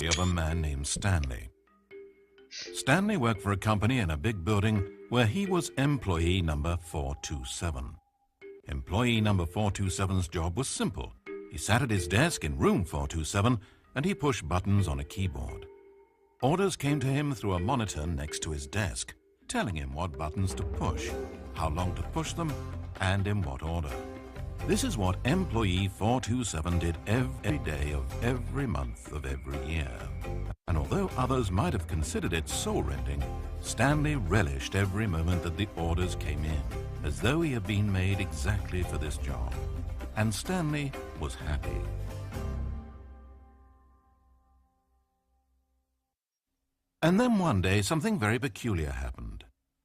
story of a man named Stanley. Stanley worked for a company in a big building where he was employee number 427. Employee number 427's job was simple. He sat at his desk in room 427 and he pushed buttons on a keyboard. Orders came to him through a monitor next to his desk, telling him what buttons to push, how long to push them, and in what order. This is what employee 427 did every day of every month of every year. And although others might have considered it soul-rending, Stanley relished every moment that the orders came in, as though he had been made exactly for this job. And Stanley was happy. And then one day something very peculiar happened.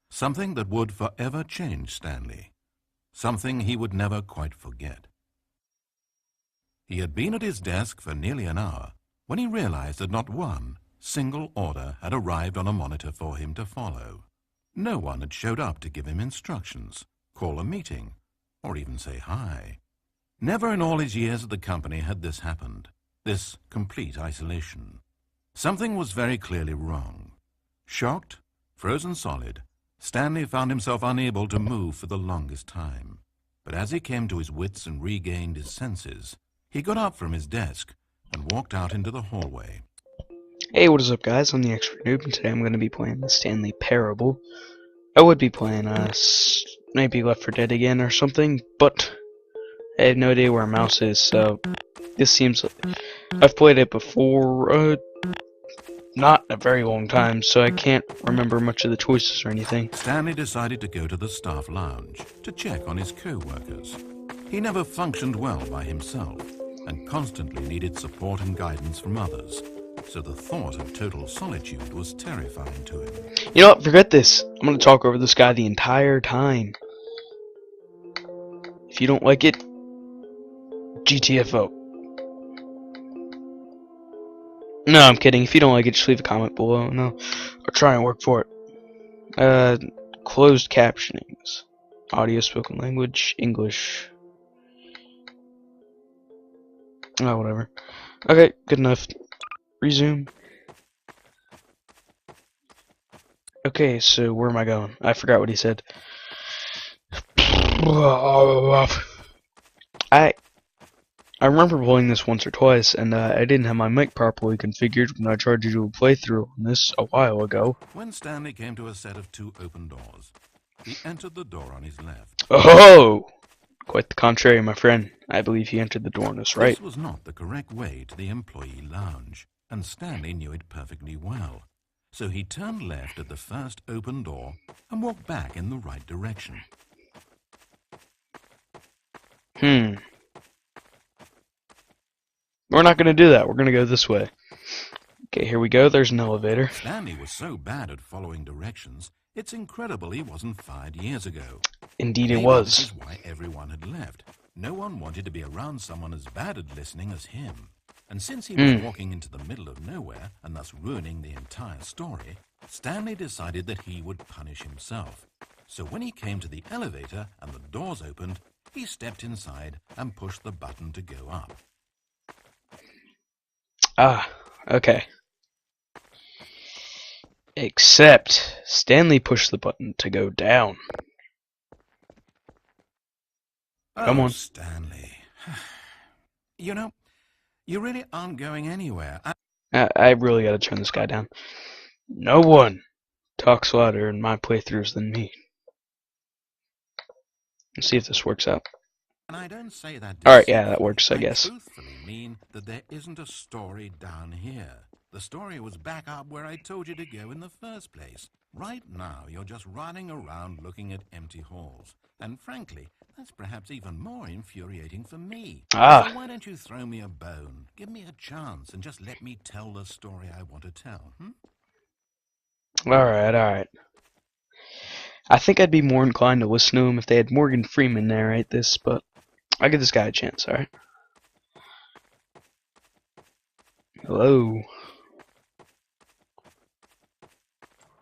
Something that would forever change Stanley. Something he would never quite forget. He had been at his desk for nearly an hour when he realized that not one single order had arrived on a monitor for him to follow. No one had showed up to give him instructions, call a meeting, or even say hi. Never in all his years at the company had this happened, this complete isolation. Something was very clearly wrong. Shocked, frozen solid, Stanley found himself unable to move for the longest time. But as he came to his wits and regained his senses, he got up from his desk and walked out into the hallway. Hey, what is up, guys? I'm TheXpertnoob, and today I'm going to be playing the Stanley Parable. I would be playing maybe Left 4 Dead again or something, but I have no idea where a mouse is, so this seems like I've played it before, not a very long time, so I can't remember much of the choices or anything. Stanley decided to go to the staff lounge to check on his co-workers. He never functioned well by himself and constantly needed support and guidance from others, so the thought of total solitude was terrifying to him. You know what? Forget this. I'm going to talk over this guy the entire time. If you don't like it, GTFO. No, I'm kidding. If you don't like it, just leave a comment below. No, or try and work for it. Closed captionings. Audio, spoken language, English. Oh, whatever. Okay, good enough. Resume. Okay, so where am I going? I forgot what he said. I remember playing this once or twice, and I didn't have my mic properly configured when I tried to do a playthrough on this a while ago. When Stanley came to a set of 2 open doors, he entered the door on his left. Oh! Quite the contrary, my friend. I believe he entered the door on his right. This was not the correct way to the employee lounge, and Stanley knew it perfectly well. So he turned left at the first open door and walked back in the right direction. We're not going to do that. We're going to go this way. Okay, here we go. There's an elevator. Stanley was so bad at following directions, it's incredible he wasn't fired years ago. Indeed it Maybe was. This is why everyone had left. No one wanted to be around someone as bad at listening as him. And since he was walking into the middle of nowhere and thus ruining the entire story, Stanley decided that he would punish himself. So when he came to the elevator and the doors opened, he stepped inside and pushed the button to go up. Ah, okay. Except Stanley pushed the button to go down. Come on. Stanley. You know, you really aren't going anywhere. I really gotta turn this guy down. No one talks louder in my playthroughs than me. Let's see if this works out. And I don't say that. Alright, yeah, that works, I guess. Truthfully mean that there isn't a story down here. The story was back up where I told you to go in the first place. Right now, you're just running around looking at empty halls. And frankly, that's perhaps even more infuriating for me. So why don't you throw me a bone? Give me a chance and just let me tell the story I want to tell, Alright. I think I'd be more inclined to listen to him if they had Morgan Freeman narrate this, but I'll give this guy a chance, alright? Hello?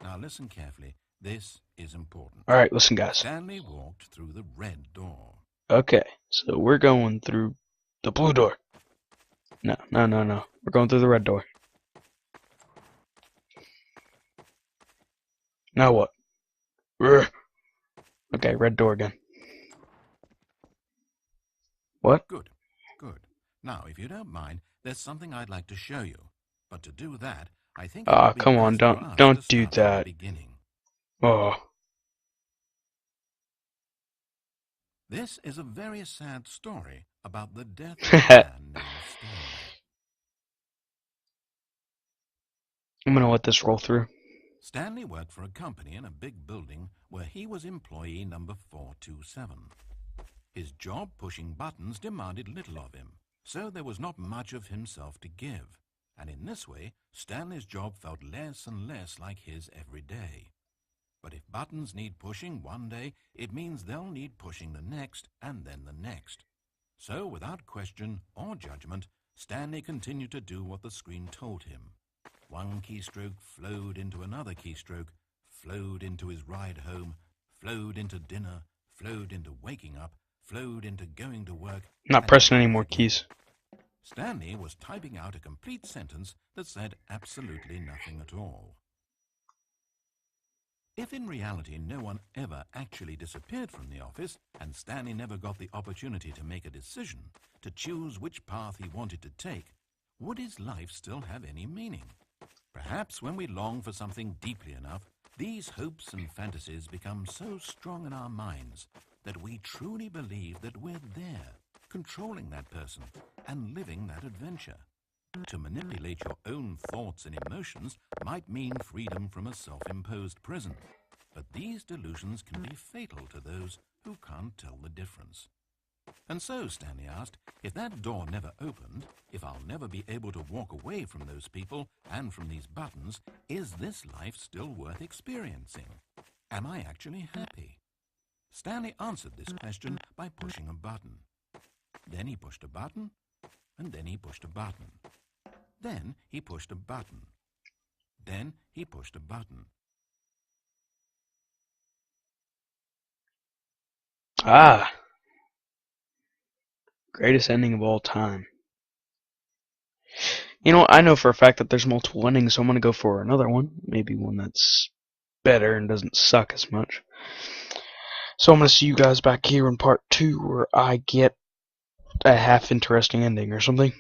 Now listen carefully. This is important. Alright, listen, guys. Stanley walked through the red door. Okay, so we're going through the blue door. No. We're going through the red door. Now what? Urgh. Okay, red door again. What? Good, good. Now, if you don't mind, there's something I'd like to show you. But to do that, I think it Ah, would be come on, best for us don't to do start from the that. beginning. Oh. This is a very sad story about the death of a man named Stanley. I'm gonna let this roll through. Stanley worked for a company in a big building where he was employee number 427. His job pushing buttons demanded little of him, so there was not much of himself to give, and in this way Stanley's job felt less and less like his every day. But if buttons need pushing one day, it means they'll need pushing the next and then the next. So without question or judgment, Stanley continued to do what the screen told him. One keystroke flowed into another keystroke, flowed into his ride home, flowed into dinner, flowed into waking up, flowed into going to work. Not and pressing any flowed more again. keys. Stanley was typing out a complete sentence that said absolutely nothing at all. If in reality no one ever actually disappeared from the office, and Stanley never got the opportunity to make a decision, to choose which path he wanted to take, would his life still have any meaning? Perhaps when we long for something deeply enough, these hopes and fantasies become so strong in our minds that we truly believe that we're there, controlling that person and living that adventure. To manipulate your own thoughts and emotions might mean freedom from a self-imposed prison, but these delusions can be fatal to those who can't tell the difference. And so, Stanley asked, if that door never opened, if I'll never be able to walk away from those people and from these buttons, is this life still worth experiencing? Am I actually happy? Stanley answered this question by pushing a button. Then he pushed a button, and then he pushed a button. Then he pushed a button. Then he pushed a button. Ah. Greatest ending of all time. You know, I know for a fact that there's multiple endings, so I'm gonna go for another one. Maybe one that's better and doesn't suck as much. So I'm gonna see you guys back here in part 2 where I get a half interesting ending or something.